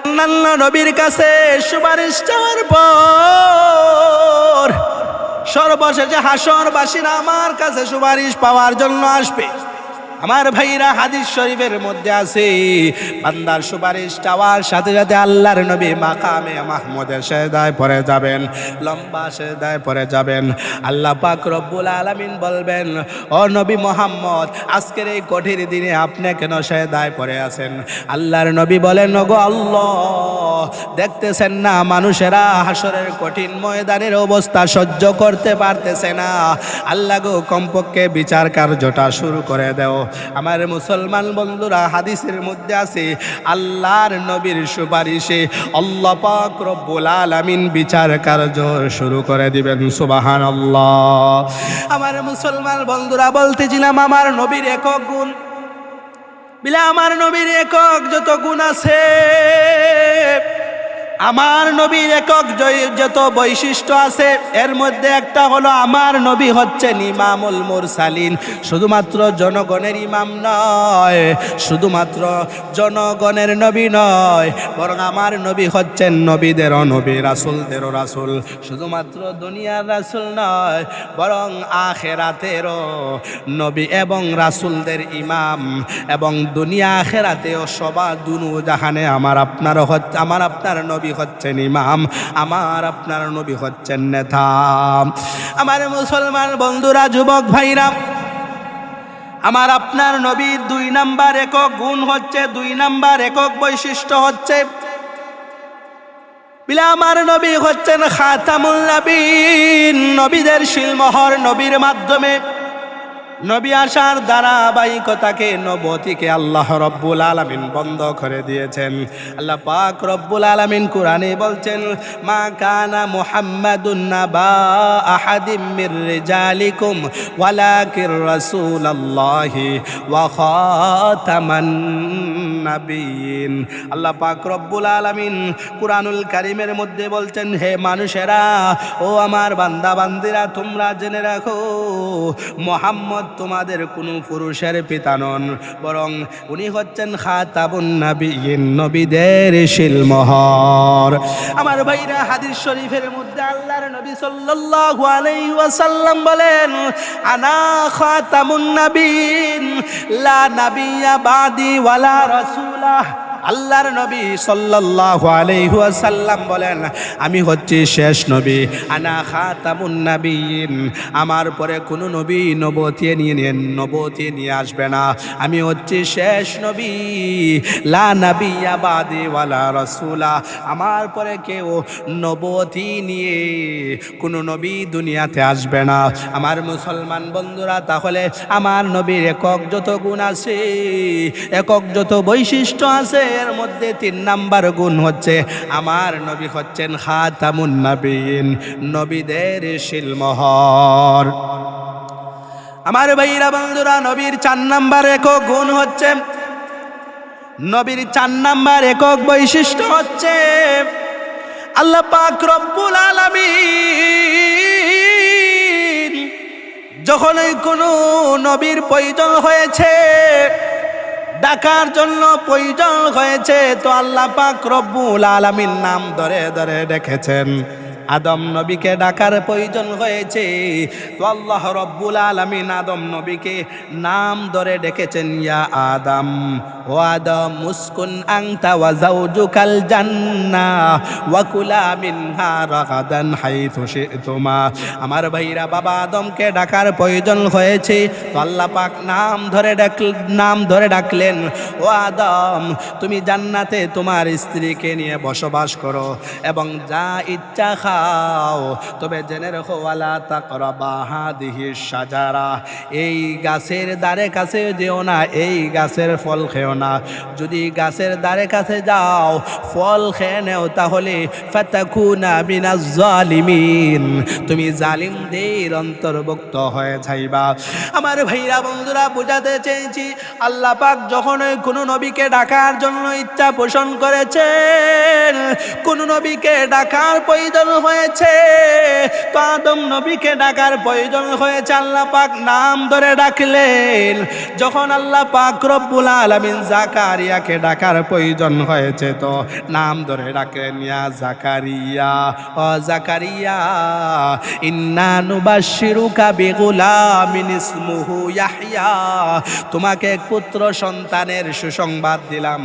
অন্যান্য নবীর কাছে সুপারিশ চাওয়ার পর সর্বশেষে হাসরবাসীরা আমার কাছে সুপারিশ পাওয়ার জন্য আসবে। আমার ভাইরা, হাদিস শরীফের মধ্যে আছে, বান্দার সুপারিশ চাওয়ার সাথে সাথে আল্লাহর নবী মাকামে মাহমুদের সেজদায় পড়ে যাবেন, লম্বা সেজদায় পড়ে যাবেন। আল্লাহ পাক রব্বুল আলামিন বলবেন, ও নবী মুহাম্মদ, আজকের এই কঠিন দিনে আপনি কেন সেজদায় পড়ে আছেন? আল্লাহর নবী বলেন, ওগো আল্লাহ, দেখতেছেন না মানুষেরা হাসরের কঠিন ময়দানের অবস্থা সহ্য করতে পারতেছে না। আল্লাহ গো, কমপক্ষে বিচার কার্যটা শুরু করে দাও। আমার মুসলমান বন্ধুরা, হাদিসের মধ্যে আছে, আল্লাহর নবীর সুপারিশে আল্লাহ পাক রব্বুল আলামিন বিচার কার্য শুরু করে দিবেন। সুবহানাল্লাহ। আমার মুসলমান বন্ধুরা, বলতেছিলাম আমার নবীর একক গুণ, বিলা আমার নবীর একক যত গুণ আছে, আমার নবীর একক যত বৈশিষ্ট্য আছে, এর মধ্যে একটা হলো আমার নবী হচ্ছেন ইমামুল মুরসালিন। শুধুমাত্র জনগণের ইমাম নয়, শুধুমাত্র জনগণের নবী নয়, বরং আমার নবী হচ্ছেন নবীদেরও নবী, রাসূলদেরও রাসূল। শুধুমাত্র দুনিয়ার রাসূল নয়, বরং আখিরাতেরও নবী এবং রাসূলদের ইমাম, এবং দুনিয়া আখিরাতেও সবার দুনু জাহানে আমার আপনার নবী হচ্ছেন ইমাম, আমার আপনার নবী হচ্ছেন নেতা। আমার মুসলমান বন্ধুরা, যুবক ভাইরা, আমার আপনার নবীর 2 নাম্বার একক গুণ হচ্ছে, 2 নাম্বার একক বৈশিষ্ট্য হচ্ছে, বিলা আমার নবী হচ্ছেন খাতামুল নবীন, নবীদের শিলমোহর। নবীর মাধ্যমে নবী আসার ধারাবাহিকতাকে, নবুয়তিকে আল্লাহ রব্বুল আলামিন বন্ধ করে দিয়েছেন। আল্লাহ পাক রব্বুল আলামিন কোরআনে বলছেন, মা কানা মুহাম্মাদুন নাবা আহাদিম মির রিজালিকুম ওয়ালাকির রাসূলুল্লাহি ওয়া খাতামান নাবিয়িন। আল্লাহ পাক রব্বুল আলামিন কুরআনুল কারীমের মধ্যে বলছেন, হে মানুষেরা, ও আমার বান্দা বান্দিরা, তোমরা জেনে রাখো, মুহাম্মদ তোমাদের কোনো পুরুষের পিতা নন, বরং উনি হচ্ছেন খাতাবুন নাবিয়িন, নবীদের শিলমোহর। আমার ভাইরা, হাদিস শরীফের মধ্যে আল্লাহর নবী সাল্লাল্লাহু আলাইহি ওয়াসাল্লাম বলেন, আনা খাতামুন নাবিয়িন লা নাবিয়্যা বাদি ওয়ালা রাসূলা। আল্লাহর নবী সাল্লাল্লাহু আলাইহি ওয়াসাল্লাম বলেন, আমি হচ্ছি শেষ নবী, আনা খাতামুন নাবিয়িন, আমার পরে কোনো নবী নবুয়তি নিয়ে আসবে না, আমি হচ্ছি শেষ নবী, লা নাবিয়্যা বাদি ওয়ালা রাসূলা, আমার পরে কেউ নবুয়তি নিয়ে কোনো নবী দুনিয়াতে আসবে না। আমার মুসলমান বন্ধুরা, তাহলে আমার নবীর একক যত গুণ আছে, একক যত বৈশিষ্ট্য আছে, এর মধ্যে 3 নাম্বার গুণ হচ্ছে, আমার নবী হচ্ছেন খাতামুন নাবিয়িন, নবীদের শিলমোহর। আমার ভাইরা বন্ধুরা, নবীর 4 নাম্বার একক গুণ হচ্ছে, নবীর 4 নাম্বার একক বৈশিষ্ট্য হচ্ছে, আল্লাহ পাক রব্বুল আলামিন যখনই কোনো নবীর প্রয়োজন হয়েছে, ডাকার জন্য প্রয়োজন হয়েছে, তো আল্লাহ পাক রব্বুল আলামিন নাম ধরে ধরে ডেকেছেন। আদম নবীকে ডাকার প্রয়োজন হয়েছে, তো আল্লাহ রব্বুল আলামিন আদম নবীকে নাম ধরে ডেকেছেন, ইয়া আদম, ও আদম, মুসকুন আনতা ওয়া যাওজুকাল জান্নাহ ওয়া কুলা মিনহা রাগাদান হাইথু শি'তুমা। আমার ভাইরা, বাবা আদমকে ডাকার প্রয়োজন হয়েছে, তো আল্লাহ পাক নাম ধরে ডাকলেন, ও আদম, তুমি জান্নাতে তোমার স্ত্রীকে নিয়ে বসবাস করো এবং যা ইচ্ছা যাও, তবে জেনে রাখো ওয়ালা তাকরাবা হাদিহি শাজারা, এই গাছের দ্বারে কাছে যেও না, এই গাছের ফল খেও না। যদি গাছের দ্বারে কাছে যাও ফল খেয়ে নেও তাহলে ফাতাকুনা মিনাজ জালিমিন, তুমি জালিমদের অন্তর্ভুক্ত হয়ে যাইবা। আমার ভাইরা বন্ধুরা, বোঝাতে চেয়েছি আল্লাহ পাক যখন কোনো নবীকে ডাকার জন্য ইচ্ছা পোষণ করেছেন, কোন নবীকে ডাকার প্রয়োজন হয়েছে, তো আদম নবীকে ডাকার প্রয়োজন হয়েছে, আল্লাহ পাক নাম ধরে ডাকলেন। যখন আল্লাহ পাক রব্বুল আলামিন জাকারিয়াকে ডাকার প্রয়োজন হয়েছে তো নাম ধরে ডাকলেন, ইয়া জাকারিয়া, ও জাকারিয়া, ইন্না নুবাশশিরুকা বিগুলামিন ইসমুহু ইয়াহইয়া, তোমাকে এক পুত্র সন্তানের সুসংবাদ দিলাম,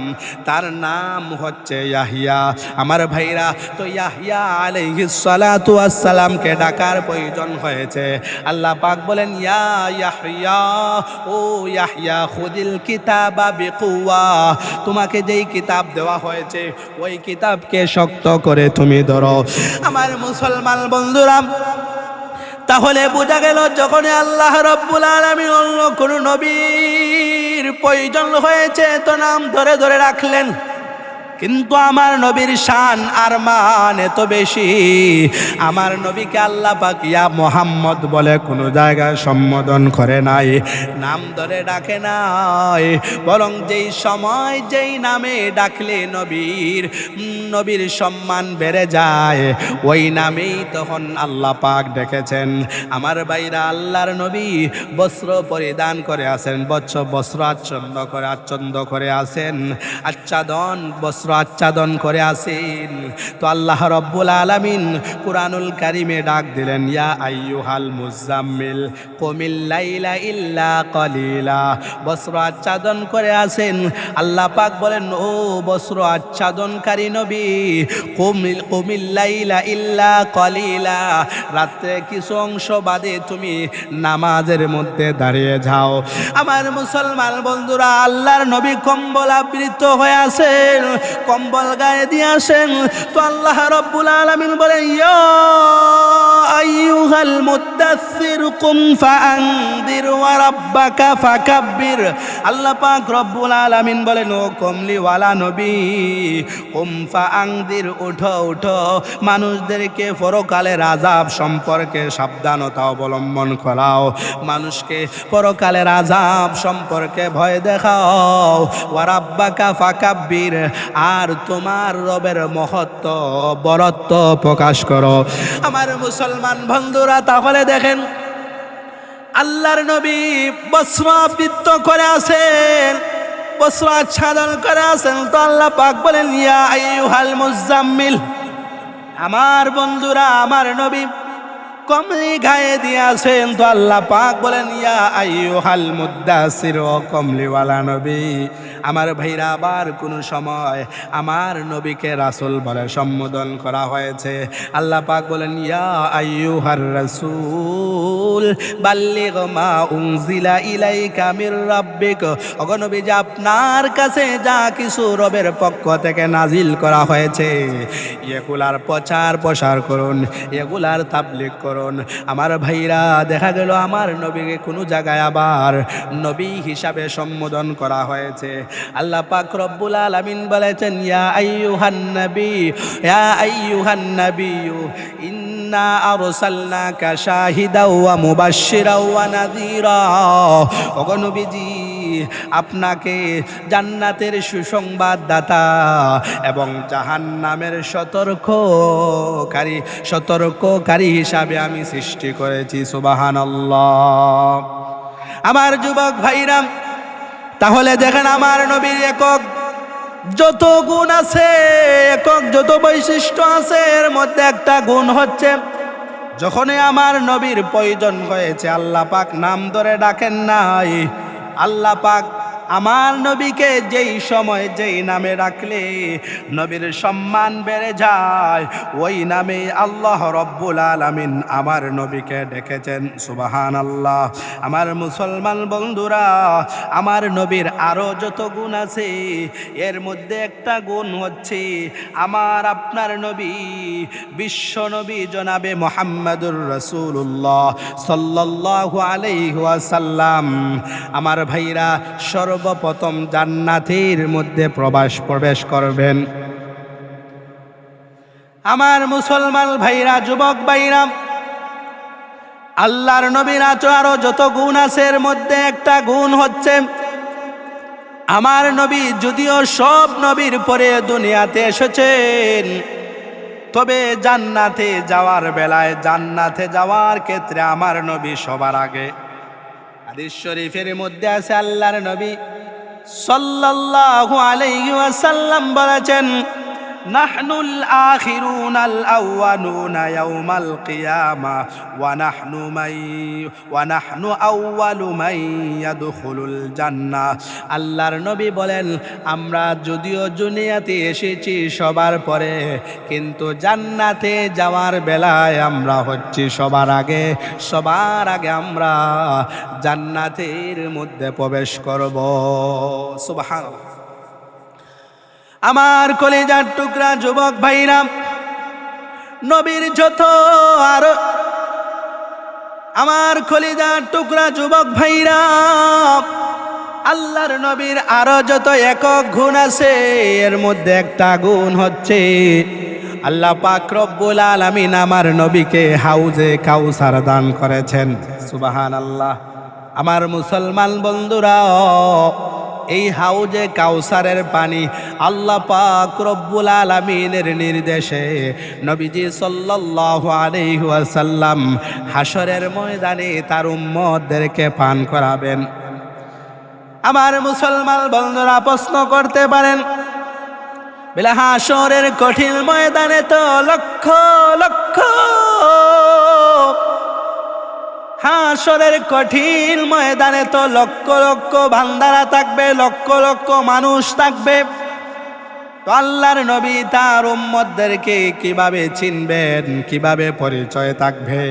তার নাম হচ্ছে ইয়াহইয়া। আমার ভাইরা, তো ইয়াহইয়া আলাইহিস সালাতু ওয়াস সালামকে ডাকার প্রয়োজন হয়েছে। আল্লাহ পাক বলেন, ইয়া ইয়াহইয়া, ও ইয়াহইয়া, খুদিল কিতাবা বিকুওয়া, তোমাকে যেই কিতাব দেওয়া হয়েছে ওই কিতাবকে শক্ত করে তুমি ধরো। আমার মুসলমান বন্ধুরা, তাহলে বোঝা গেল যখন আল্লাহ রাব্বুল আলামিন অন্য কোন নবীর প্রয়োজন হয়েছে তো নাম ধরে ধরে রাখলেন। কিন্তু আমার নবীর শান আর মান এত বেশি, আমার নবীকে আল্লাহ পাক ইয়া মুহাম্মদ বলে কোনো জায়গায় সম্বোধন করে নাই, নাম ধরে ডাকে নাই, বরং যেই সময় যেই নামে ডাকলে নবীর সম্মান বেড়ে যায় ওই নামেই তখন আল্লাহ পাক ডেকেছেন। আমার ভাইরা, আল্লাহর নবী বস্ত্র পরিধান করে আছেন, বস্ত্র আচ্ছন্ন করে আছেন, আচ্ছাদন বস্ত্র আচ্ছাদন করে আছেন। তো আল্লাহ রব্বুল আলামিন কুরআনুল কারীমে ডাক দিলেন, ইয়া আইয়ুহাল মুজাম্মিল কুমিল লাইলা ইল্লা কলিলা, বস্ত্র আচ্ছাদন করে আছেন। আল্লাহ পাক বলেন, ও বস্ত্র আচ্ছাদনকারী নবী, কুমিল লাইলা ইল্লা কলিলা, রাত্রে কিছু অংশ বাদে তুমি নামাজের মধ্যে দাঁড়িয়ে যাও। আমার মুসলমান বন্ধুরা, আল্লাহর নবী কম্বল আবৃত হয়ে আছেন, কম্বল গায়ে দিয়ে আসেন। তো আল্লাহ রাব্বুল আলামিন বলেন, ইয়া আইয়ুহাল মুদাসসির কুম ফাআনদির ওয়া রাব্বাকা ফাকাব্বির। আল্লাহ পাক রব্বুল আলামিন বলেন, ও কমলিওয়ালা নবী, কুম ফাআনদির, উঠো উঠো, মানুষদেরকে পরকালের আযাব সম্পর্কে সাবধানতা অবলম্বন করাও, মানুষকে পরকালের আযাব সম্পর্কে ভয় দেখাও। ওয়া রাব্বাকা ফাকাব্বির, আর তোমার রবের মহত্ব বরত্ব প্রকাশ করো। আমার মুসলমান বন্ধুরা, তাহলে দেখেন আল্লাহর নবী বস্ত্র আবৃত করে আছেন, বস্ত্র আচ্ছাদন করে আছেন। তো আল্লাহ পাক বলেন, ইয়া আইয়ুহাল মুজাম্মিল, আমার বন্ধুরা, আমার নবী কমলি গায়ে দিয়ে আছেন। তো আল্লাহ পাক বলেন, ইয়া আইয়ুহাল মুদাসসির, ও কমলিওয়ালা নবী। আমার ভাইরা, আবার কোনো সময় আমার নবীকে রাসূল বলে সম্বোধন করা হয়েছে। আল্লাহ পাক বলেন, ইয়া আইয়ুহার রাসূল বাল্লিগ মা উনজিলা ইলাইকা মির রাব্বিক, ওগো নবী, যে আপনার কাছে যা কিছু রবের পক্ষ থেকে নাজিল করা হয়েছে এগুলার প্রচার প্রসার করুন, এগুলার তাবলীগ করুন। আমার ভাইরা, দেখা গেল আমার নবীকে কোনো জায়গায় আবার নবী হিসাবে সম্বোধন করা হয়েছে। আল্লাহ পাক রব্বুল আলামিন বলেছেন, ইয়া আইয়ুহান নবী, ইয়া আইয়ুহান নবিয়্যু ইন্না আরসালনাকা শাহিদাও ওয়া মুবাশশিরাও ওয়া নাযীরা। ওগো নবীজি, আপনাকে জান্নাতের সুসংবাদদাতা এবং জাহান্নামের সতর্ককারী হিসাবে আমি সৃষ্টি করেছি। সুবহানাল্লাহ। আমার যুবক ভাইরা, তাহলে দেখেন আমার নবীর একক যত গুণ আছে, একক যত বৈশিষ্ট্য আছে, এর মধ্যে একটা গুণ হচ্ছে যখনই আমার নবীর প্রয়োজন হয়েছে আল্লাহ পাক নাম ধরে ডাকেন নাই, আল্লাহ পাক আমার নবীকে যেই সময় যেই নামে রাখলে নবীর সম্মান বেড়ে যায়, ওই নামে আল্লাহ রব্বুল আলামিন আমার নবীকে ডেকেছেন। সুবহানাল্লাহ। আমার মুসলমান বন্ধুরা, আমার নবীর আরো যত গুণ আছে, এর মধ্যে একটা গুণ হচ্ছে আমার আপনার নবী, বিশ্ব নবী জনাবে মুহাম্মাদুর রাসূলুল্লাহ সাল্লাল্লাহু আলাইহি ওয়াসাল্লাম আমার ভাইরা সর্বপ্রথম জান্নাতের মধ্যে প্রবেশ করবেন। আমার মুসলমান ভাইরা, যুবক ভাইরা, আল্লাহর নবীর আরো যত গুণ আছে এর মধ্যে একটা গুণ হচ্ছে আমার নবী যদিও সব নবীর পরে দুনিয়াতে এসেছেন, তবে জান্নাতে যাওয়ার বেলায়, জান্নাতে যাওয়ার ক্ষেত্রে আমার নবী সবার আগে। হাদিস শরীফের মধ্যে আছে আল্লাহর নবী সাল্লাল্লাহু আলাইহি ওয়াসাল্লাম বলেছেন, নাহনুল আখিরুনাল আউয়ালুনা ইয়াউমাল কিয়ামা ওয়া নাহনু আউয়ালু মান ইয়াদখুলুল জান্নাহ। আল্লাহর নবী বলেন, আমরা যদিও দুনিয়াতে এসেছি সবার পরে, কিন্তু জান্নাতে যাওয়ার বেলায় আমরা হচ্ছি সবার আগে। সবার আগে আমরা জান্নাতের মধ্যে প্রবেশ করব। সুবহানাল্লাহ। আমার কলিজার টুকরা যুবক ভাইরা, নবীর যত আর আমার কলিজার টুকরা যুবক ভাইরা, আল্লাহর নবীর আরো যত একক গুণ আছে, এর মধ্যে একটা গুণ হচ্ছে আল্লাহ পাক রব্বুল আলামিন আমার নবীকে হাউজে কাউসার দান করেছেন। সুবহানাল্লাহ। আমার মুসলমান বন্ধুরা, এই হাউজে কাউসারের পানি আল্লাহ পাক রব্বুল আলামিনের নির্দেশে নবীজি সাল্লাল্লাহু আলাইহি ওয়াসাল্লাম হাসরের ময়দানে তার উম্মতদেরকে পান করাবেন। আমার মুসলমান বন্ধুরা প্রশ্ন করতে পারেন, বলে হাসরের কঠিন ময়দানে তো লক্ষ লক্ষ, হাসরের কঠিন ময়দানে তো লক্ষ লক্ষ বান্দারা থাকবে, লক্ষ লক্ষ মানুষ থাকবে, তো আল্লাহর নবী তার উম্মতদেরকে কিভাবে চিনবেন, কিভাবে পরিচয় থাকবে?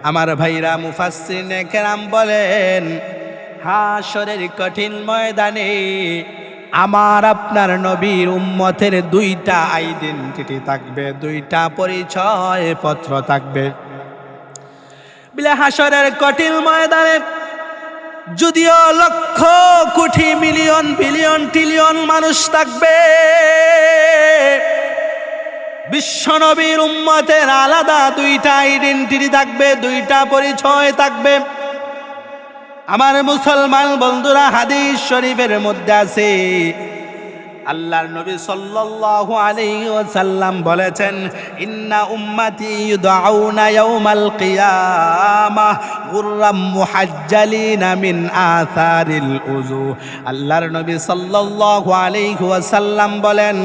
আমার ভাইরা মুফাসসিরিনে কেরাম বলেন, হাসরের কঠিন ময়দানে আমার আপনার নবীর উম্মতের দুইটা আইডেন্টিটি থাকবে, দুইটা পরিচয় পত্র থাকবে। বিলে হাসরের কঠিন ময়দানে যদিও lakh crore million billion trillion মানুষ থাকবে, বিশ্ব নবীর উম্মতের আলাদা দুইটা আইডেন্টিটি থাকবে, দুইটা পরিচয় থাকবে। আমার মুসলমান বন্ধুরা, হাদিস শরীফের মধ্যে আছে আল্লাহর নবী সাল্লাল্লাহু আলাইহি ওয়াসাল্লাম বলেছেন, ইন্না উম্মতি ইউদআউনা ইয়াউমাল কিয়ামাহ গুররাম মুহাজ্জালিনা মিন আথারিল উযু। আল্লাহর নবী সাল্লাল্লাহু আলাইহি ওয়াসাল্লাম বলেন,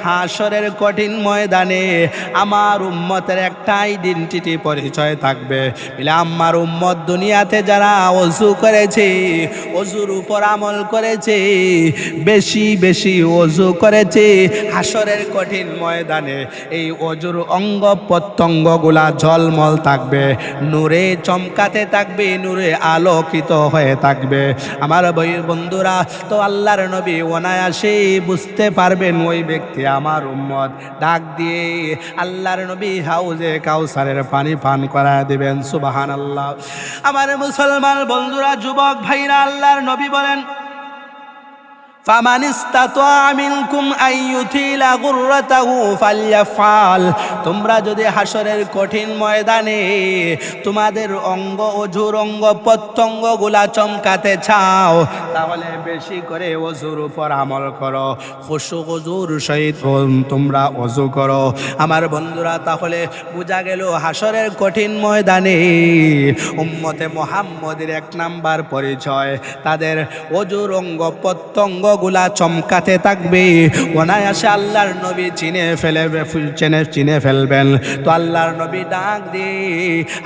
হাসরের কঠিন ময়দানে আমার উম্মতের একটা আইডেন্টিটি পরিচয় থাকবে। বলে আমার উম্মত দুনিয়াতে যারা ওযু করেছে, ওযুর উপর আমল করেছে, বেশি বেশি ওযু করেছে, হাসরের কঠিন ময়দানে এই ওযুর অঙ্গ প্রত্যঙ্গগুলা ঝলমল থাকবে, নূরে চমকাতে থাকবে, নূরে আলোকিত হয়ে থাকবে। আমার বন্ধুরা, তো আল্লাহর নবী অনায়াসে বুঝতে পারবেন ওই ব্যক্তি আমার উম্মত। ডাক দিয়ে আল্লাহর নবী হাউজে কাউসারের পানি পান করায় দিবেন। সুবহানাল্লাহ। আমার মুসলমান বন্ধুরা, যুবক ভাইরা, আল্লাহর নবী বলেন, ফামান ইসতাতা মিনকুম আইয়ুতিলা গুররাতাহু ফালইফআল। তোমরা যদি হাসরের কঠিন ময়দানে তোমাদের অঙ্গ ওযুর অঙ্গ প্রত্যঙ্গগুলা চমকাতে চাও, তাহলে বেশি করে ওযুর উপর আমল করো, খুশু ওযুর সহিত তোমরা ওযু করো। আমার বন্ধুরা, তাহলে বোঝা গেল হাসরের কঠিন ময়দানে উম্মতে মুহাম্মদের এক নাম্বার পরিচয় তাদের ওযুর অঙ্গ প্রত্যঙ্গ অঙ্গগুলা চমকাতে থাকবে, অনায়াসে আল্লাহর নবী চিনে ফেলবেন। তো আল্লাহর নবী ডাক দিয়ে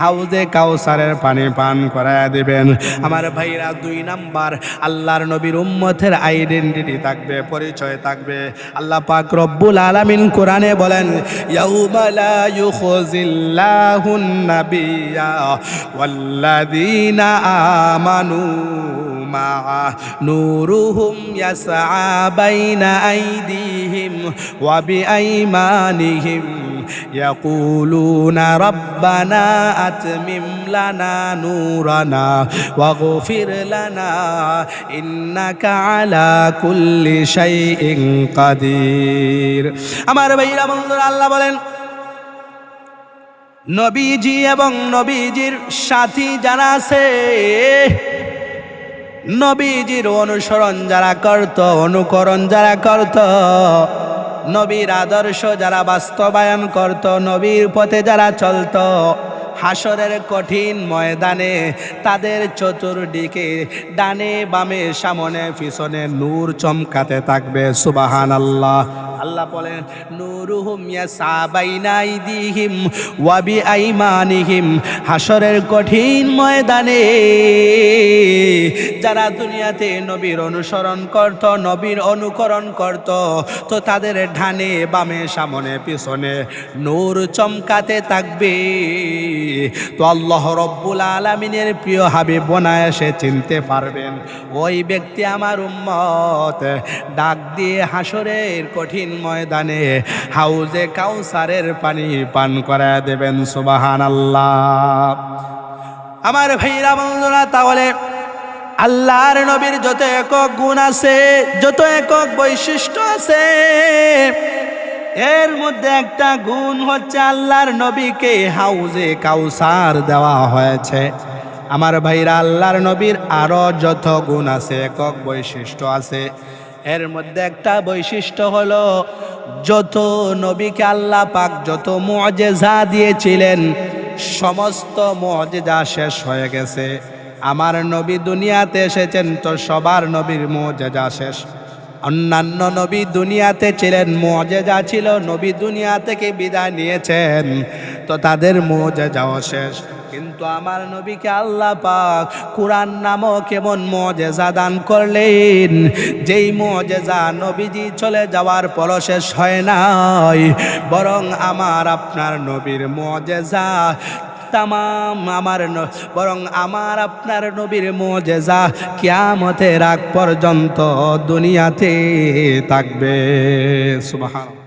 হাউজে কাউসারের পানি পান করায় দিবেন। আমার ভাইরা, 2 নাম্বার আল্লাহর নবীর উম্মতের আইডেন্টিটি থাকবে, পরিচয় থাকবে। আল্লাহ পাক রব্বুল আলামিন কোরআনে বলেন, ইয়াউমা লা ইউখজিল্লাহুন নাবিয়্যা ওয়াল্লাযীনা আমানু মাআ নূরুহুম ইয়াসআ বাইনা আইদিহিম ওয়া বিআইমানিহিম ইয়াকুলুনা রাব্বানা আতমিম লানা নূরানা ওয়াগফির লানা ইন্নাকা আলা কুল্লি শাইইন কাদির। আমার ভাইরা বন্ধুরা, আল্লাহ বলেন, নবীজি এবং নবীজির সাথী যারা আছে, নবীজির অনুসরণ যারা করত, অনুকরণ যারা করত, নবীর আদর্শ যারা বাস্তবায়ন করত, নবীর পথে যারা চলত, হাসরের কঠিন ময়দানে তাদের চতুর্দিকে ডানে বামে সামনে পিছনে নূর চমকাতে থাকবে। সুবহানাল্লাহ। আল্লাহ বলেন, নূরুহুম ইয়াসআ বাইনা আইদিহিম ওয়া বিআইমানিহিম। হাসরের কঠিন ময়দানে যারা দুনিয়াতে নবীর অনুসরণ করত, নবীর অনুকরণ করত, তো তাদের ডানে বামে সামনে পিছনে নূর চমকাতে থাকবে। তো আল্লাহ রব্বুল আলামিনের প্রিয় হাবিব অনায়াসে চিনতে পারবেন, ওই ব্যক্তি আমার উম্মত। ডাক দিয়ে হাসরের কঠিন ময়দানে হাউজে কাউসারের পানি পান করায় দেবেন। সুবহানাল্লাহ। আমার ভাইরা বন্ধুরা, তাহলে আল্লাহর নবীর যত একক গুণ আছে, যত একক বৈশিষ্ট্য আছে, এর মধ্যে একটা গুণ হচ্ছে আল্লাহর নবীকে হাউজে কাউসার দেওয়া হয়েছে। আমার ভাইরা, আল্লাহর নবীর আরো যত গুণ আছে, একক বৈশিষ্ট্য আছে, এর মধ্যে একটা বৈশিষ্ট্য হলো, যত নবীকে আল্লাহ পাক যত মুআজিজা দিয়েছিলেন, সমস্ত মুআজিজা শেষ হয়ে গেছে। আমার নবী দুনিয়াতে এসেছেন তো সবার নবীর মুআজিজা শেষ। অন্যান্য নবী দুনিয়াতে ছিলেন, মুআজিজা ছিল, নবী দুনিয়া থেকে বিদায় নিয়েছেন, তো তাদের মুআজিজাও শেষ। কিন্তু আমার নবীকে আল্লাহ পাক কুরআন নামক এমন মুআজিজা দান করলেন, যেই মুআজিজা নবীজি চলে যাওয়ার পর শেষ হয় নাই, বরং আমার আপনার নবীর মুআজিজা বরং আমার আপনার নবীর মুআজিজা কিয়ামতের আগ পর্যন্ত দুনিয়াতে থাকবে। সুবহানাল্লাহ।